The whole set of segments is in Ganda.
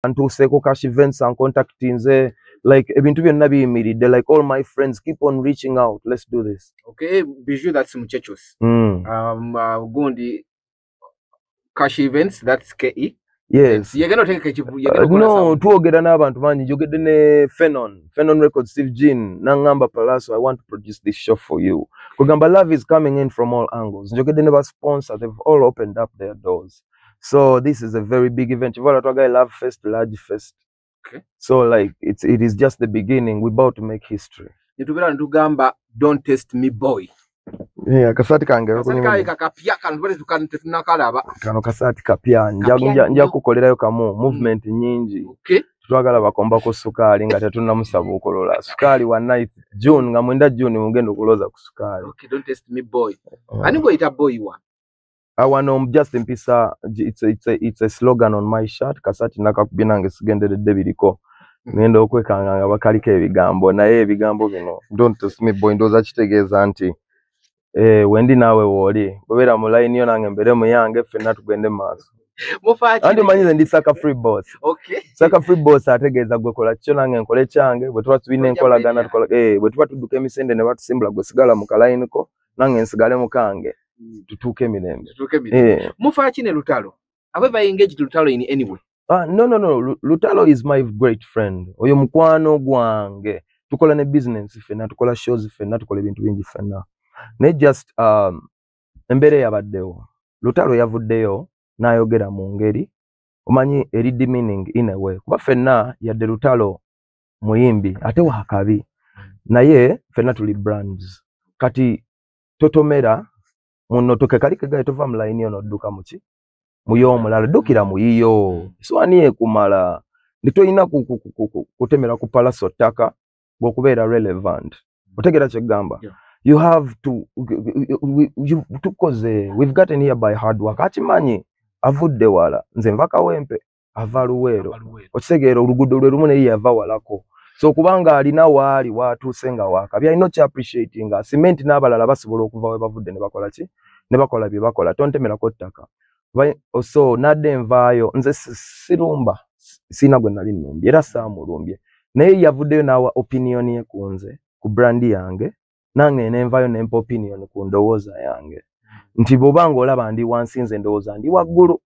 Antuseko cash events and contacting ze like ebintu byonna biyimiridde like all my friends keep on reaching out, let's do this. Okay, Bijou, that's Muchechos. Gundi cash events, that's KE. Yes. You're gonna take no, twogera n'abantu manyi njogedde ne Fenon Records, Steve Jean, nangamba Palaso, I want to produce this show for you. Kugamba love is coming in from all angles. Njogedde ne ba sponsor, they've all opened up their doors. So this is a very big event. Ivala twaga Love Fest, large fest. Okay. So like it is just the beginning. We're about to make history. Nitubira ndugamba don't test me boy. Yeah, kasati kange kakapya kanbale tunakalaba. Kano kasati kapya nja kukolerayo kamu movement nyingi. Okay. Twagala bakomba ko sukali nga tetunamusaba okolola. Sukali wa night June nga mwenda June mugendo kuloza ku sukali. Okay, don't test me boy. Ani go ita boy wa? Awano just impisa it's a slogan on my shirt kasati nakakubinange sigenderedde biriko. Ngendo okwekanga nga bakaliko ebigambo naye ebigambo bino don't test me boy ndoza kitegeeza nti wendi nawe woli bobera mu line yo nange mbere mu yange fenna tugende maaso mufachi andi manyize ndi saka free boss. Okay, saka free boss ategeeza gwe kola kyo nange nkole kyange bwe tuba tubine nkola gana tukola bwe tuba tuduka emisende ne batusimbula gwe sigala mu line ko nange nsigale mu kange tutuke emirembe. Mufachi ne Lutalo have I engaged Lutalo in any way? No. Lutalo is my great friend. Oyo mukwano gwange. Tukola ne business fena, tukola shows fena, tukola bintu bingi fena. Ne just embere yabaddewo. Lutalo yavuddeyo n'ayogera mu ngeri omanyi eri demeaning in a way. Kuba fena yadde Lutalo muyimbi ate wakabi. Naye fena tuli brands. Kati totomera muno tokekalike gaye tova mu line ono dduka muki. Muyo mulala dukira muyiyo swani ekumala nitoyina kutemera ku Palaso ttaka bw'okubeera relevant otegera kye gamba. You have to tukoze we've gotten here by hard work. Akimanyi avudde wala nze nva Kawempe ava Luweero okisegeera oluguudo lwe lumu naye yava walako so kubanga alina waali watuuse nga wakabi alina kya appreciating cement n'abalala basobola okuva we bavudde ne bakola ki ne bakola bye bakola tontemerako ttaka. So nadde nvaayo nze sirumba sina gwe nali nnumbye era saamulumbye naye yavuddeyo n'awa opinion ye ku nze ku brand yange nange nenvaayo nempa opinion ku ndowooza yange nti bw'obanga olaba ndi wansi nze ndowooza ndi waggulu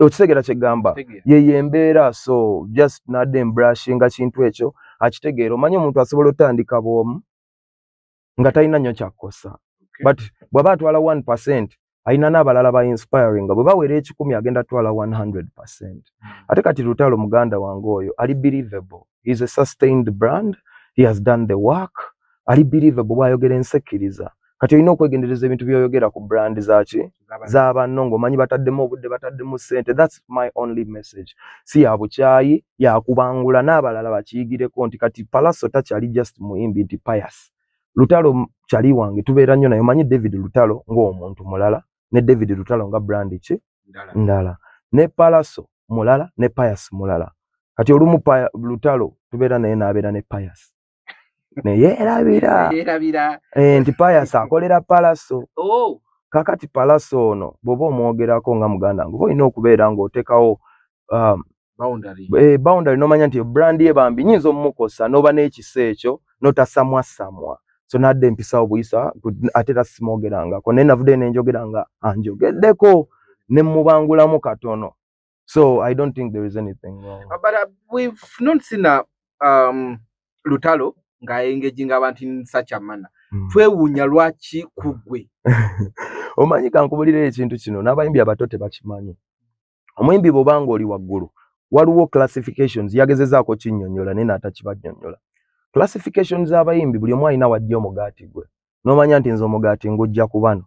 okitegera kye gamba ye embeera so just nadde embrushing kintu ekyo akitegeera omanyi omuntu asobola otandika bw'omu nga talina nnyo kyakkosa but bw'aba atwala 1% aina n'abalala ba inspiring bwe bawera 10 agenda twala 100%. Ate kati Lutalo muganda wange oyo ali believable. He is a sustained brand. He has done the work. Ali believable bwayogera ensekiriza. Kati olina okwegendereza ebintu byoyogera ku brand zaki z'abannongo manyi bataddemu obudde bataddemu ssente. That's my only message. Si ya bukyayi ya kubangula n'abalala bakiyigireko nti kati Palaso takyali just muyimbi nti pious. Lutalo kyali wange tubeera nnyo naye manyi David Lutalo ng'omuntu mulala ne David Lutalo nga brand ki ndala ne Palaso mulala ne pious mulala kati olumu Lutalo tubeera naye n'abeera ne pious ne yerabira nti pious akolera Palaso kakati Palaso ono bw'oba omwogerako nga muganda ngo olina okubeera ng'otekawo boundary nomanya nti brand ye bambi nyinza omukosa n'oba n'ekisa ekyo notasamwasamwa so nadde mpisawo buyisa ate tasimwogerangako naye navudde nenjogeranga anjogeddeko ne mubangulamu katono so I don't think there is anything wrong. But we've not seen Lutalo nga engaging abantu in such a manner. Twewuunya lwaki kugwe omanyi kankubulira ekintu kino n'abayimbi abato tebakimanyi. Omuyimbi bw'obanga oli waggulu waliwo classifications yagezezaako kinnyonnyola naye n'atakibanyonnyola. Classifications z'abayimbi buli omu alina wajja omugaati gwe. N'omanya nti nze omugaati ngujja ku bano,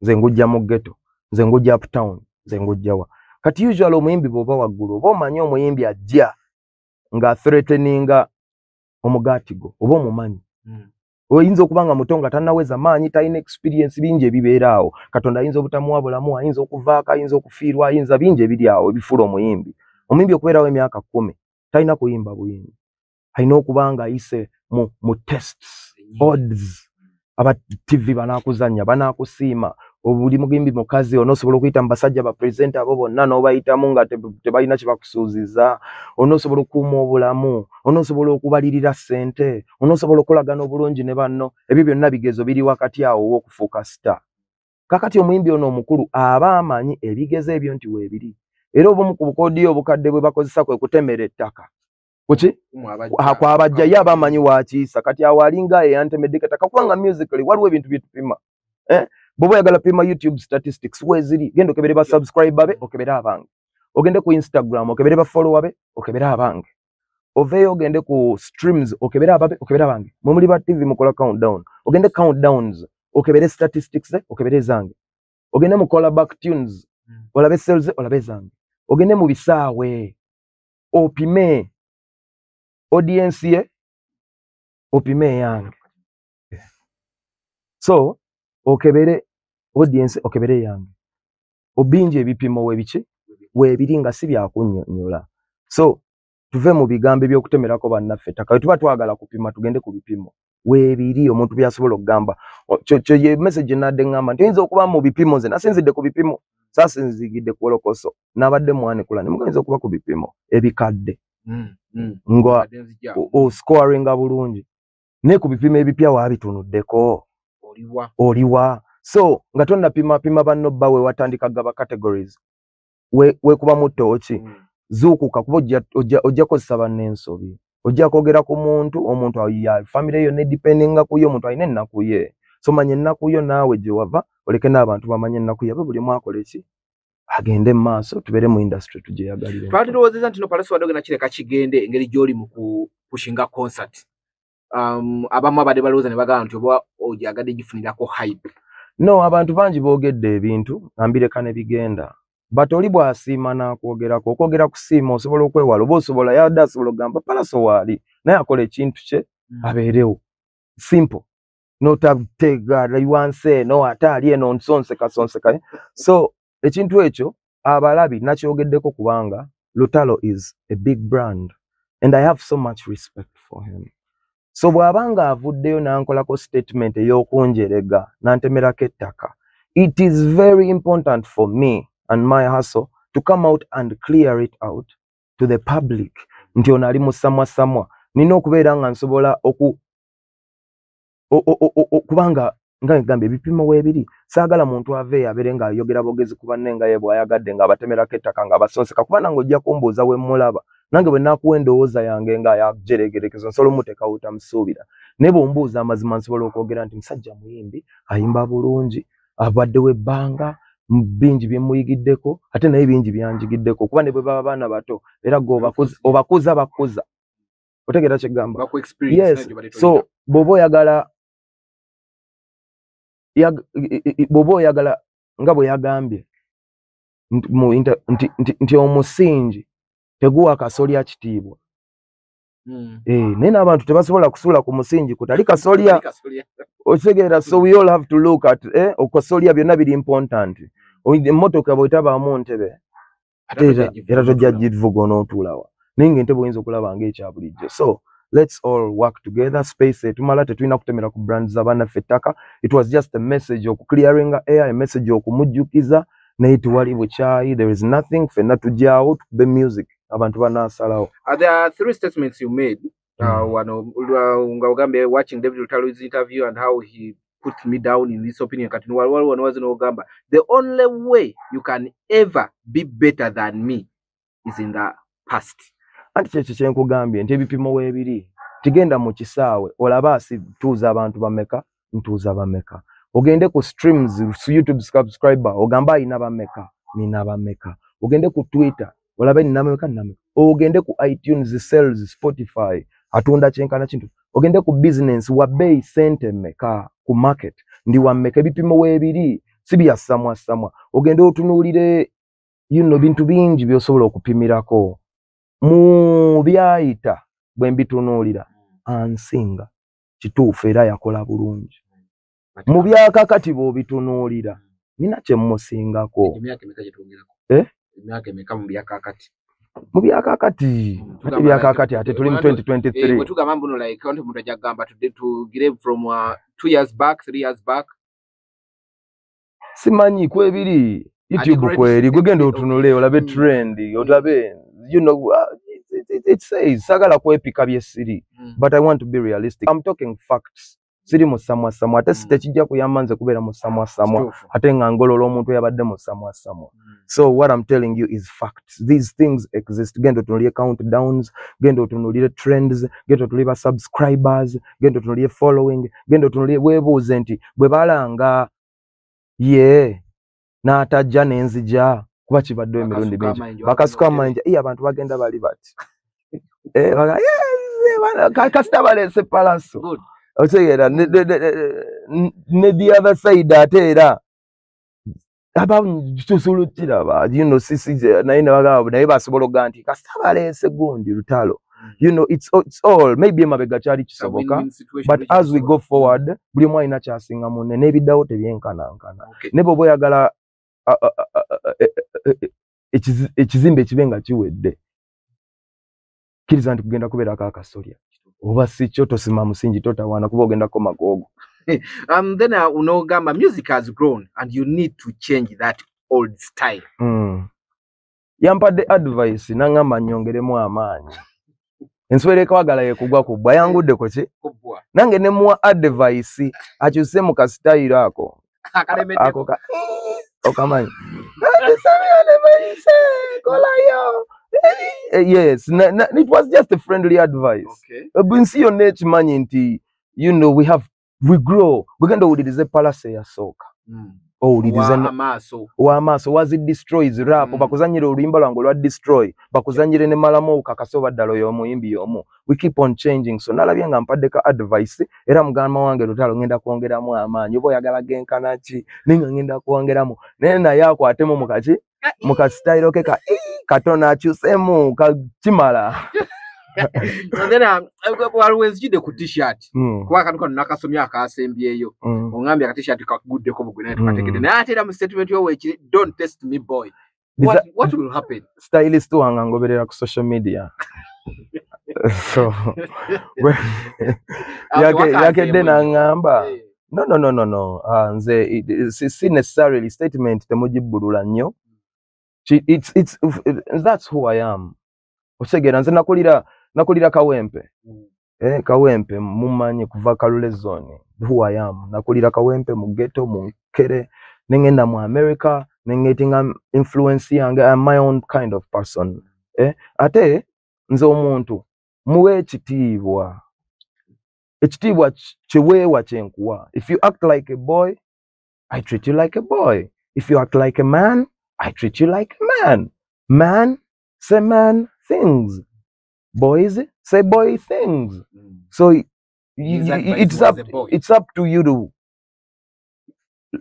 nze ngujja mu ghetto, nze ngujja uptown, nze ngujja wa. Kati usually omuyimbi bw'oba waggulu oba omanyi omuyimbi ajja nga threateninga omugaati gwo oba omumanyi. Oyinza okuba nga muto nga tannaweza maanyi talina experience bingi ebibeera awo. Katonda ayinza obutamuwa bulamu, ayinza okuvaako, ayinza okufiirwa, ayinza bingi ebiri awo ebifuula omuyimbi. Omuyimbi okubeerawo emyaka 10 talina kuyimba buyimbi. Alina okuba nga ayise mu tests, odds, aba TV banaakuzannya, banaakusiima, obuli mugimbi mukazi onosobola okuyita mbasajja ba presenter abo bonna n'obayitamu nga tebalina kye bakusuuziza, onosobola okuuma obulamu, onosobola okubalirira ssente, onosobola okolagana obulungi ne banno. Ebyo byonna bigezo biri wakati awo w'okufuuka star. Kakati omuyimbi ono omukulu aba amanyi ebigezo ebyo nti weebiri, era obumu ku bukoodiyo obukadde bwe bakozesa kwe kutemera ettaka. Kuki? Kwabajja ye aba amanyi wakiisa. Kati awo alinga eyantemedde ettaka kubanga musically waliwo ebintu bye tupima. Bw'oba oyagala pima YouTube statistics weziri, genda okebere ba subscriber be, okebere abange. Ogende ku Instagram, okebere ba follower be, okebere abange. Oveyo ogende ku streams, okebere ababe, okebere abange. Mumuli ba TV mukola countdown. Ogende countdowns, okebere statistics ze, okebere zange. Ogende mukola back tunes, olabe sales ze, olabe zange. Ogende mu bisaawe, opime audience ye, opime yange. So, okebere audience, okebere yange. Obinje ebipimo webiki, webiri nga si byakunnyonnyola. So, tuve mu bigambo by'okutemerako bannaffe ettaka. Tuba twagala kupima tugende ku bipimo. Weebiri omuntu byasobola okugamba. Kyo ye message nadde ngamba nti oyinza okuba mu bipimo nze nasinzidde ku bipimo. Saasinzigidde ku Wolokoso. Nabadde mwanikula ne mugayinza okuba ku bipimo ebikadde. Nga scoringa bulungi. Ne ku bipimo ebipya waabitunuddeko. Oliwa. So, nga tonna pima banno bawe watandika gaba categories. We kuba mutochi. Zuukuka kuba ojja kozesa bannensobi. Ojja kwogera ku omuntu ayiya family yo ne dependinga ku yo omuntu ayina ennaku ye. So manye ennaku yo naawe gye wava oleke n'abantu bamanye ennaku yabe buli mwakola eki agende maaso tubere mu industry tuje yagalire. Twalirowozeza nti no Palaso wadoge na kireka kigende engeri gyoli mu kushinga concert. Abamu abadde balowooza ne bagamba nti oba ojagadde gifunirako hype. No, abantu bangi boogedde ebintu ambireka ne bigenda. Batoli bwasiima n'akwogerako, okwogera kusiima osobola okwewala, oba osobola yadde asobola okugamba Palaso waali naye akola ekintu kye abeerewo. Simple. Notabutega raywanse no atali eno nsonseka. So ekintu ekyo abalabi nakyogeddeko kubanga Lutalo is a big brand and I have so much respect for him. So bw'abanga avuddeyo n'ankolako statement ey'okunjerega n'antemerako ettaka, it is very important for me and my hustle to come out and clear it out to the public. Nti ono ali musamwa nina okubeera nga nsobola kubanga nga ngambye ebipimo weebiri saagala muntu aveeyo abeere nga ayogera bogezi ku banne nga ye bw'ayagadde nga abatemerako ettaka nga basonseka kuba nange ojja kumbuuza we mulaba nange bwe naakuwa endowooza yange nga yajeregerekezo nsobola omuteeka wutamusuubira naye bw'ombuuza amazima nsobola okwogera nti musajja muyimbi ayimba bulungi abaddewo ebbanga bingi byemuyigiddeko ate naye bingi byanjigiddeko kuba ne bwe baba baana bato era gwe obakuza bakuza otegeera kye gamba. Yes, so bw'oba oyagala nga bwe yagambye nti omusingi teguwa kasolya kitiibwa. Naye n'abantu tebasobola kusuula ku musingi kutali kasolya. Otegeera, so we all have to look at okasolya byonna biri important. Emmotoka bw'etabaamu ntebe era tojja givuga onootuulawa naye ng'entebe oyinza okulaba ng'ekya bulijjo. So let's all work together. Space etumala tetulina kutemera ku brand z'abannaffe ettaka. It was just a message of clearing air, a message okumujjukiza naye tewali bukyayi. There is nothing. Ffenna tujjaawo tukube music abantu banaasalawo. There are three statements you made. Nga ogambe watching David Lutalo's interview and how he put me down in this opinion. Kati wazi n'ogamba the only way you can ever be better than me is in the past. Anti kyekyo kye nkugambye nti ebipimo weebiri tigenda mu kisaawe olaba asituuza abantu bameka ntuuza bameka. Ogende ku streams su YouTube subscriber ogamba ayina bameka nina bameka. Ogende ku Twitter olabe nina bameka nina bameka. Ogende ku iTunes sales Spotify atunda kyenkana kintu. Ogende ku business wa bei sente meka ku market ndi wa meka ebipimo weebiri si bya samwa. Ogende otunuulire bintu bingi by'osobola okupimirako. Mu byayita bwe mbitunuulira ansinga kituufu era yakola bulungi. Mu byakakati bw'obitunuulira nina kye mmusingako. Mu byakakati ate tuli mu 2023. Bwe tugamba mbuno like omuntu ajja kugamba to give from 2 years back 3 years back. simanyi kwebiri YouTube kweri kugenda otunule olabe trend olabe you know it says sagala kwepika byesiri but I want to be realistic. I'm talking facts. Siri musamwa samwa ate sitekijja kuyamanze kubera musamwa samwa ate nga ngololo omuntu yabadde musamwa samwa. So what I'm telling you is facts. These things exist. Gendo tunulie countdowns, gendo tunulie trends, gendo tunulie subscribers, gendo tunulie following, gendo tunulie webuuze nti bwe balanga n'atajja n'enzija kuba kibadde emirundi mingi bakasuka amayinja abantu bagenda bali bati kasita baleese Palaso otegeera ne the other side ate era abatusuluttira you know sisi naye basobola okugaa nti kasita baleese gundi Lutalo. You know, it's all maybe emabega kyali kisoboka but as we go forward buli omu alina kyasinga munne n'ebiddawo tebyenkanankana ne bwe oyagala ekizimbe ekibe nga kiwedde kkiriza nti kugenda kubeerako akasolya oba si kyo tosima musingi totawaana kuba ogendako magoogo. Then unogamba music has grown and you need to change that old style. Yampadde advice nangamba nyongeremu amaanyi enswere kwagala yekugwa kubwa yangudde ko ki nange ne muwa advice akyuse mu kasitayiro ako okamanyi yes it was just a friendly advice. Binsi yonna ekimanyi nti you know we grow bwegenda owulirize Palaso yasooka owulirize wamaaso was it destroys rap bakuzanyira oluyimba lwange olwa destroy bakuzanyire ne malamu okakasa obaddala oyo omuyimbi y'omu we keep on changing. So nalabye nga mpaddeko advice era mugamba wange Lutalo ngenda kwongeramu amaanyi oba oyagala genkana ki ninga ngenda kwongeramu naye akwatemu mu kasitayiro ke katona akyusemu kakimala. And then always jide ku t-shirt kwa kantu kano nakasomya akasembyeyo ongambye ka t-shirt kaguddeko bugwe naye tukategede naye ate era mu statement yo wekiri don't test me boy. What will happen? Stylist wanga ngoberera ku social media so yake dena ngamba no nze si necessarily statement temujibulula nnyo it's that's who I am. Osegera nze nakulira Kawempe Kawempe mumanyi kuva Kalule zone who I am. Nakulira Kawempe mu ghetto mu Nkere nengenda mu America nengetinga influence yange. I'm my own kind of person ate nze omuntu muwe ekitiibwa kiweewa kyenkuwa. If you act like a boy I treat you like a boy. If you act like a man I treat you like a man. Man say man things. Boys say boy things. So it's up to you to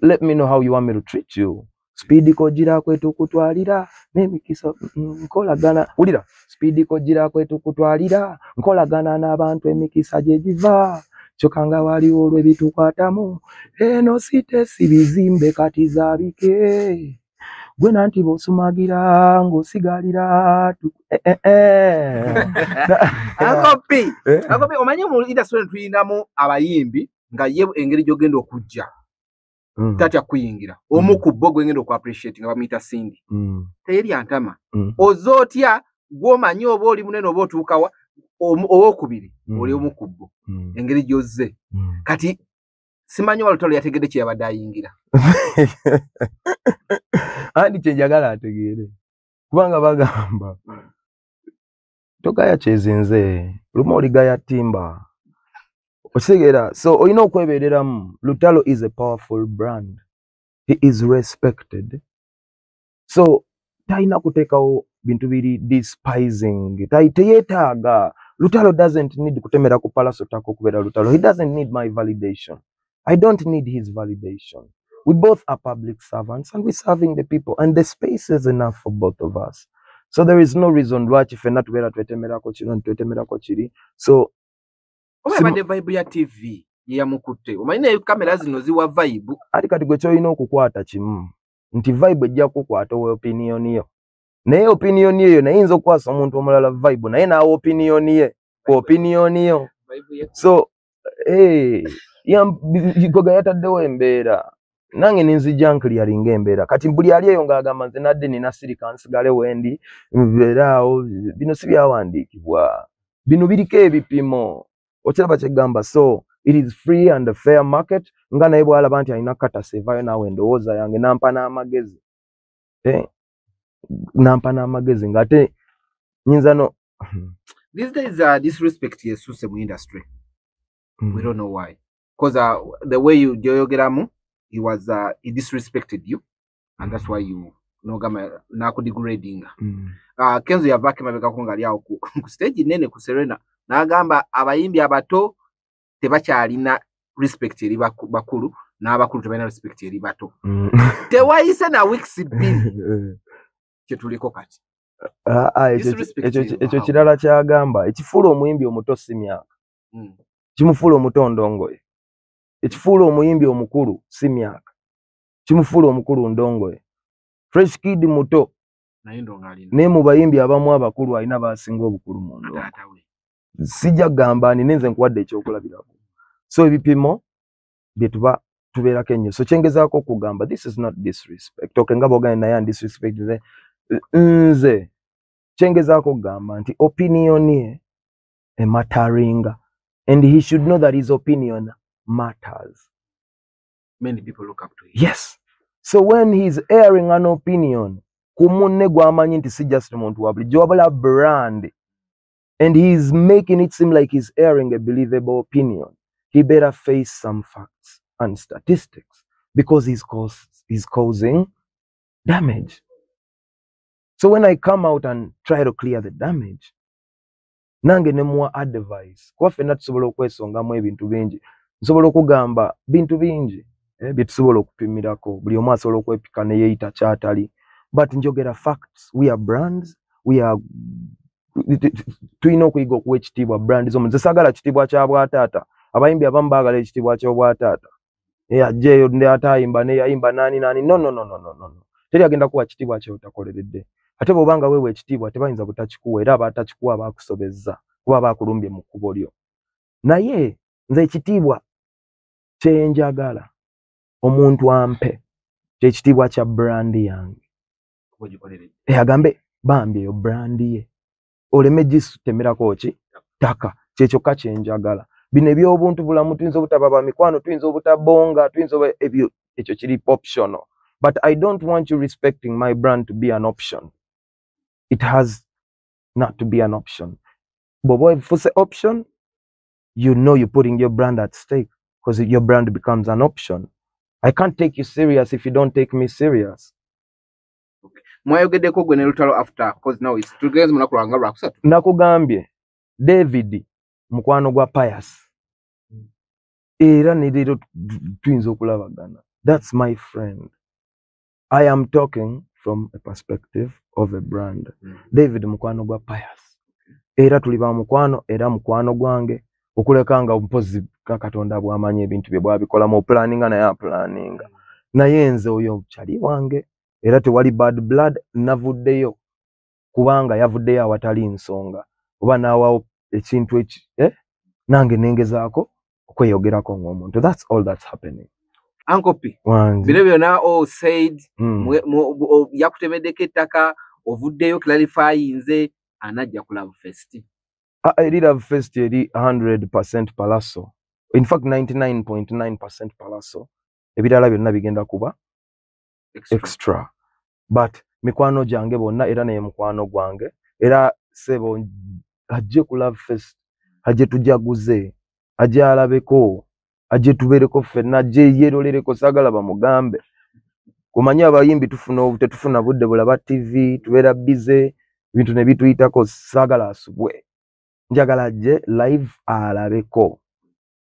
let me know how you want me to treat you. Speedy kojira kwetu kutwalira n'emikisa nkolagana ulira speedy kojira kwetu kutwalira nkolagana n'abantu emikisa gye giva kyokanga waliwo olw'ebitukwatamu eno site sibizimbe kati zaabike gwe nanti bosumagira ng'osigalira akopi omanyi mu industry tuyinamu abayimbi nga ye engeri gy'ogenda okujja tatya kuyingira omukubbo gwengenda oku appreciate nga bamuyita Cindy teyeri antama ozootya gwomanyi oba oli munene oba otuukawa owokubiri oli omukubbo engeri gy'ozze kati simanyi Lutalo yategedde kye yabadde ayingira andi kye njagala ategeere kubanga bagamba togaya kyezinze lumu oligaya timba osigera. So olina okwebeereramu. Lutalo is a powerful brand. He is respected. So talina kuteekawo bintu biri despising. Teyetaaga. Lutalo doesn't need kutemera ku Palaso tako kubeera Lutalo. He doesn't need my validation. I don't need his validation. We both are public servants and we're serving the people and the space is enough for both of us. So there is no reason why fena tubeera twetemerako kino twetemerako kiri. So Obadde vibe ya TV ya mukute. Omanyi kamera zino ziwa vibe. Ati kati gwe kyolina okukwata kimu. Nti vibe ejja kukwata opinion yo. Naye opinion yo nayinza okukwasa omuntu omulala vibe naye naawe opinion ye. Opinion yo. So goga yataddewo embeera. nange ninzijjank lyalinga embeera kati buli ali eyo ng'agamba nze nadde nina sirika nsigale wendi mbeeraawo bino si byawandiikibwa bino biriko ebipimo okiraba kyegamba so it is free and fair market nga naye bw'alaba nti alina katasa evaayo naawe endowooza yange nampa n'amagezi nampa n'amagezi ng'ate nyinza no these days disrespect yesuuse mu industry. We don't know why. Because the way you joyogeramu, he disrespected you, and that's why you nogama nako degrading. Kenzo yavake mabeka kungali yao ku stage nene ku Serena nagamba abayimbi abato tebakyalina respect eri bakulu n'abakulu tebalina respect eri bato. Tewayise na weeks bbiri kyetuliko kati. Ekyo kirala kyagamba ekifuula omuyimbi omuto si myaka. Kimufuula omuto ndongoye. Ekifuula omuyimbi omukulu si myaka. Kimufuula omukulu ndongoye. Fresh kid muto naye mu bayimbi abamu abakulu alina basinga obukulu mu ndongo. Sijja gamba ni nenze nkuwadde ekyokulabirako. So ebipimo bye tubeerako ennyo. So kyengezaako okugamba this is not disrespect. Nga bw'ogambye naye disrespect nze kyengezaako okugamba nti opinion ye ematteringa. And he should know that his opinion matters. Many people look up to him. Yes. So when he's airing an opinion, kumunne gwamanyi nti si just muntu wabuli jobala brand, and he's making it seem like he's airing a believable opinion, he better face some facts and statistics because he's causing damage. So when I come out and try to clear the damage, nange ne muwa advice kwa fena tusobola okwesongamu ebintu bingi nsobola okugamba bintu bingi bye tusobola okupimirako buli omu asobola okwepika ne yeeyita kyatali but njogera facts. We are brands, tulina okuyiga okuwa ekitiibwa brand zo nze saagala kitiibwa kya bwataata abayimbi abamu baagala ekitiibwa ky'obwataata ajjeeyo ndi atayimba neyayimba nani no teri agenda kuwa kitiibwa kyotakoleredde. Ate bw'obanga weewa ekitiibwa tebayinza butakikuwa era abatakikuwa baakusobezza kuba baakulumbye mu kkubo lyo. Naye nze ekitiibwa kye njagala omuntu ampe kyekitiibwa kya brandi yange. Agambe bambi eyo brandi ye oleme gisutemerako ki ttaka kyekyokka kye njagala. Bino eby'obuntu bulamu tuyinza obutaba ba mikwano tuyinza obutabonga tuyinza ebyo ekyo kiri optional. But I don't want you respecting my brand to be an option. It has not to be an option. But if it's an option, you know you're putting your brand at stake because your brand becomes an option. I can't take you serious if you don't take me serious. Okay. Mwayogedeko gwe ne Lutalo after because now it's tugeze munakulanga lwakusatu. Nakugambye David mukwano gwa Pius. Era niriro tuyinza okulabagana. That's my friend. I am talking from a perspective of a brand. David mukwano gwa Pius. Era tuli ba mukwano era mukwano gwange okulekanga mpozi Katonda bw'amanyi ebintu bye bwabikola mu planninga naye planninga. Naye nze oyo kyali wange era tewali bad blood navuddeyo kubanga yavuddeyo awatali nsonga oba naawawo ekintu eki nange nengezaako okweyogerako ng'omuntu. That's all that's happening. Uncle P, bino byonna said yakutemeddeko ettaka ovuddeyo clarify nze anajja ku Love Fest. Eri Love Fest eri 100% Palaso. In fact 99.9% Palaso. Ebirala byonna bigenda kuba extra. But mikwano gyange bonna era naye mukwano gwange era sebo ajje ku Love Fest ajje tujaguze ajje alabeko ajje tubereko ffenna ajje yerolereko saagala bamugambe kumanya abayimbi tetufuna budde bulaba TV tubeera bize bintu ne bituyitako saagala asubwe njagala ajje live alabeko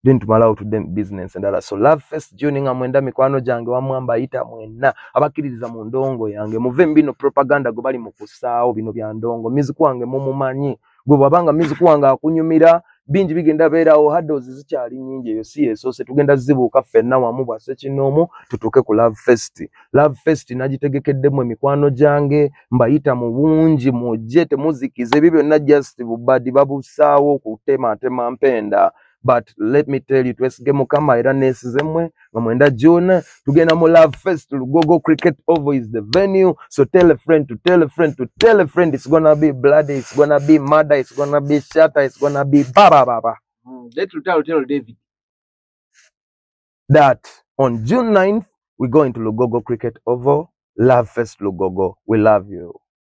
then tumala otudde business endala. So Love Fest June nga mwenda mikwano gyange wamwamba ayita mwenna abakiririza mu ndongo yange muve mbino propaganda go bali mu kusaawo bino bya ndongo miziku wange mumumanyi gwe bwabanga miziku wange akunyumira bingi bigenda beerawo haddozi zikyali nnyingi eyo si yesoose tugenda zibuuka ffenna wamu bwase kinoomu tutuuke ku Love Fest. Love Fest nagitegekeddemu emikwano gyange mbayita mu bungi mujje temuzikize ebyo byonna just bubadi babusaawo kutematema mpenda But let me tell you, twesige mukama era nesizemwe nga mwenda June tugenda mu Love Fest. Lugogo Cricket Oval is the venue. So tell a friend to tell a friend to tell a friend. It's gonna be bloody, it's gonna be murder, it's gonna be shatter, it's gonna be baba. Let Lutalo tell David that on June 9th we're going to Lugogo Cricket Oval, Love Fest Lugogo. We love you.